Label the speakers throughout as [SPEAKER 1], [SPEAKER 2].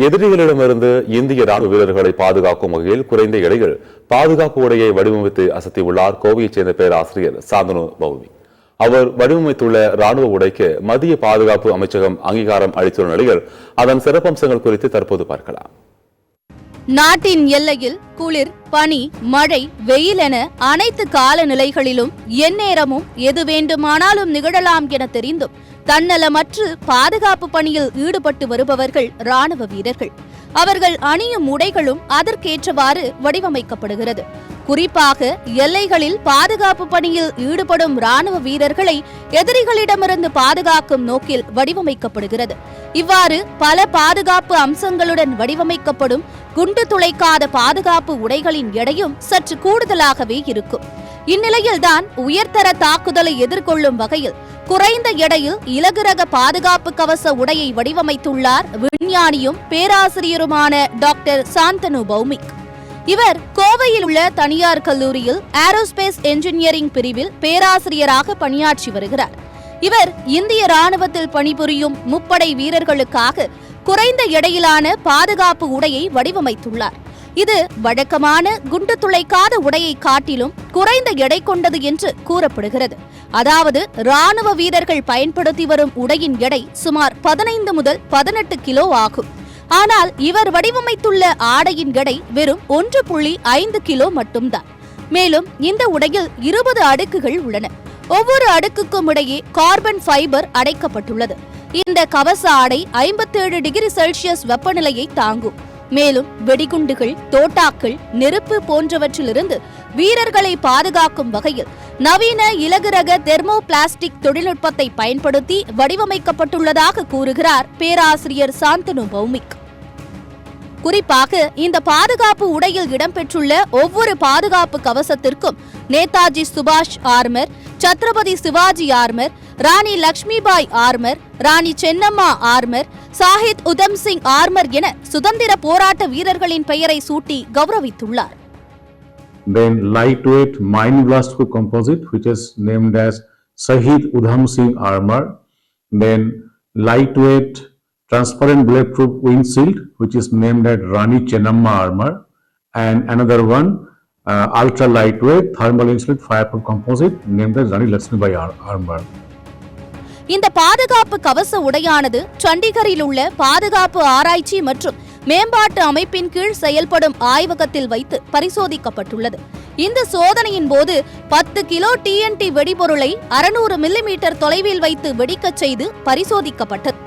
[SPEAKER 1] எதிரிகளிடமிருந்து இந்திய ராணுவ வீரர்களை பாதுகாக்கும் வகையில் குறைந்த எடையில் பாதுகாப்பு உடையை வடிவமைத்து அசத்தியுள்ளார் கோவையைச் சேர்ந்த பேராசிரியர் சாந்தனு பௌமி. அவர் வடிவமைத்துள்ள ராணுவ உடைக்கு மத்திய பாதுகாப்பு அமைச்சகம் அங்கீகாரம் அளித்துள்ள நிலையில் அதன் சிறப்பம்சங்கள் குறித்து தற்போது பார்க்கலாம்.
[SPEAKER 2] நாட்டின் எல்லையில் குளிர், பனி, மழை, வெயில் என அனைத்து காலநிலைகளிலும் எந்நேரமும் எது வேண்டுமானாலும் நிகழலாம் என தெரிந்தும் தன்னலமற்று பாதுகாப்பு பணியில் ஈடுபட்டு வருபவர்கள் ராணுவ வீரர்கள். அவர்கள் அணியும் உடைகளும் அதற்கேற்றவாறு வடிவமைக்கப்படுகிறது. குறிப்பாக எல்லைகளில் பாதுகாப்பு பணியில் ஈடுபடும் ராணுவ வீரர்களை எதிரிகளிடமிருந்து பாதுகாக்கும் நோக்கில் வடிவமைக்கப்படுகிறது. இவ்வாறு பல பாதுகாப்பு அம்சங்களுடன் வடிவமைக்கப்படும் குண்டு துளைக்காத பாதுகாப்பு உடைகளின் எடையும் சற்று கூடுதலாகவே இருக்கும். இந்நிலையில்தான் உயர்தர தாக்குதலை எதிர்கொள்ளும் வகையில் குறைந்த எடையில் இலகுரக பாதுகாப்பு கவச உடையை வடிவமைத்துள்ளார் விஞ்ஞானியும் பேராசிரியருமான டாக்டர் சாந்தனு பௌமிக். இவர் கோவையில் உள்ள தனியார் கல்லூரியில் ஏரோஸ்பேஸ் என்ஜினியரிங் பிரிவில் பேராசிரியராக பணியாற்றி வருகிறார். இவர் இந்திய ராணுவத்தில் பணிபுரியும் முப்படை வீரர்களுக்காக குறைந்த எடையிலான பாதுகாப்பு உடையை வடிவமைத்துள்ளார். இது வழக்கமான குண்டு துளைக்காத உடையை காட்டிலும் குறைந்த எடை கொண்டது என்று கூறப்படுகிறது. அதாவது ராணுவ வீரர்கள் பயன்படுத்தி வரும் உடையின் எடை சுமார் 15 முதல் 18 கிலோ ஆகும். ஆனால் இவர் வடிவமைத்துள்ள ஆடையின் எடை வெறும் 1.5 கிலோ மட்டும்தான். மேலும் இந்த உடையில் 20 அடுக்குகள் உள்ளன. ஒவ்வொரு அடுக்குக்கும் இடையே கார்பன் ஃபைபர் அடைக்கப்பட்டுள்ளது. இந்த கவச ஆடை 57 டிகிரி செல்சியஸ் வெப்பநிலையை தாங்கும். மேலும் வெடிகுண்டுகள், தோட்டாக்கள், நெருப்பு போன்றவற்றிலிருந்து வீரர்களை பாதுகாக்கும் வகையில் நவீன இலகுரக தெர்மோ பிளாஸ்டிக் தொழில்நுட்பத்தை பயன்படுத்தி வடிவமைக்கப்பட்டுள்ளதாக கூறுகிறார் பேராசிரியர் சாந்தனு பௌமிக். குறிப்பாக இந்த பாதுகாப்பு உடையில் இடம்பெற்றுள்ள ஒவ்வொரு பாதுகாப்பு கவசத்திற்கும் நேதாஜி சுபாஷ் armour, Chhatrapati Sivaji armour, Rani Lakshmibai armour, Rani Chennamma armour, Shahid Udham Singh armour என சுதந்திர போராட்ட வீரர்களின் பெயரை சூட்டி கௌரவித்துள்ளார்.
[SPEAKER 3] Then lightweight mine blast proof composite, which is named as Shahid Udham Singh armor. Then lightweight transparent bulletproof windshield, which is named as Rani Chennamma armor. And another one, ultra lightweight thermal insulated fireproof composite, named as Rani Lakshmibai armor.
[SPEAKER 2] இந்த பாதுகாப்பு கவச உடையானது சண்டிகரில் உள்ள பாதுகாப்பு ஆராய்ச்சி மற்றும் மேம்பாட்டு அமைப்பின் கீழ் செயல்படும் ஆய்வகத்தில் வைத்து பரிசோதிக்கப்பட்டுள்ளது. இந்த சோதனையின் போது 10 கிலோ TNT வெடிபொருளை 600 மில்லிமீட்டர் தொலைவில் வைத்து வெடிக்கச் செய்து பரிசோதிக்கப்பட்டது.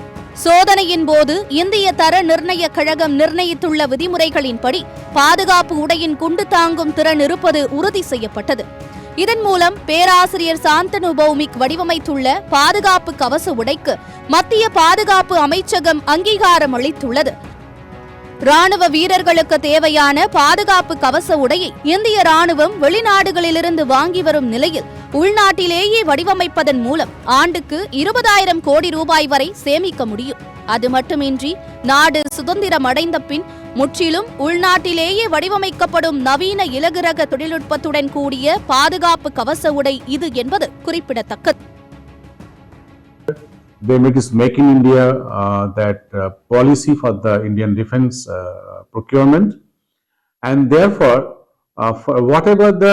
[SPEAKER 2] சோதனையின் போது இந்திய தர நிர்ணய கழகம் நிர்ணயித்துள்ள விதிமுறைகளின்படி பாதுகாப்பு உடையின் குண்டு தாங்கும் திறன் இருப்பது உறுதி செய்யப்பட்டது. இதன் மூலம் பேராசிரியர் சாந்தனு பௌமிக் வடிவமைத்துள்ள பாதுகாப்பு கவச உடைக்கு மத்திய பாதுகாப்பு அமைச்சகம் அங்கீகாரம் அளித்துள்ளது. ராணுவ வீரர்களுக்கு தேவையான பாதுகாப்பு கவச உடையை இந்திய ராணுவம் வெளிநாடுகளிலிருந்து வாங்கி வரும் நிலையில் உள்நாட்டிலேயே வடிவமைப்பதன் மூலம் ஆண்டுக்கு 20,000 கோடி ரூபாய் வரை சேமிக்க முடியும். அது மட்டுமின்றி நாடு சுதந்திரம் அடைந்த பின் முற்றிலும் உள்நாட்டிலேயே வடிவமைக்கப்படும் நவீன இலகுரக தொழில்நுட்பத்துடன் கூடிய பாதுகாப்பு கவச உடை இது என்பது குறிப்பிடத்தக்கது.
[SPEAKER 3] They make this Make in India policy for the Indian defense procurement, and therefore for whatever the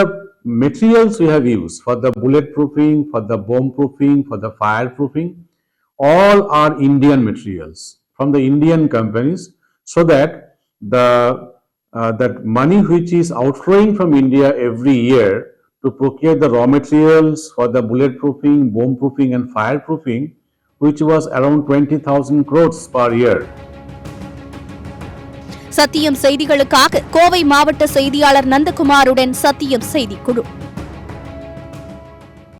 [SPEAKER 3] materials we have used for the bulletproofing, for the bomb proofing, for the fireproofing, all are Indian materials from the Indian companies, so that that money which is outflowing from India every year to procure the raw materials for the bulletproofing, bomb proofing and fireproofing, which was around 20,000 crores per year.
[SPEAKER 2] சத்தியம் செய்திகளுக்காக கோவை மாவட்ட செய்தியாளர் நந்தகுமாருடன் சத்தியம் செய்திக்குழு.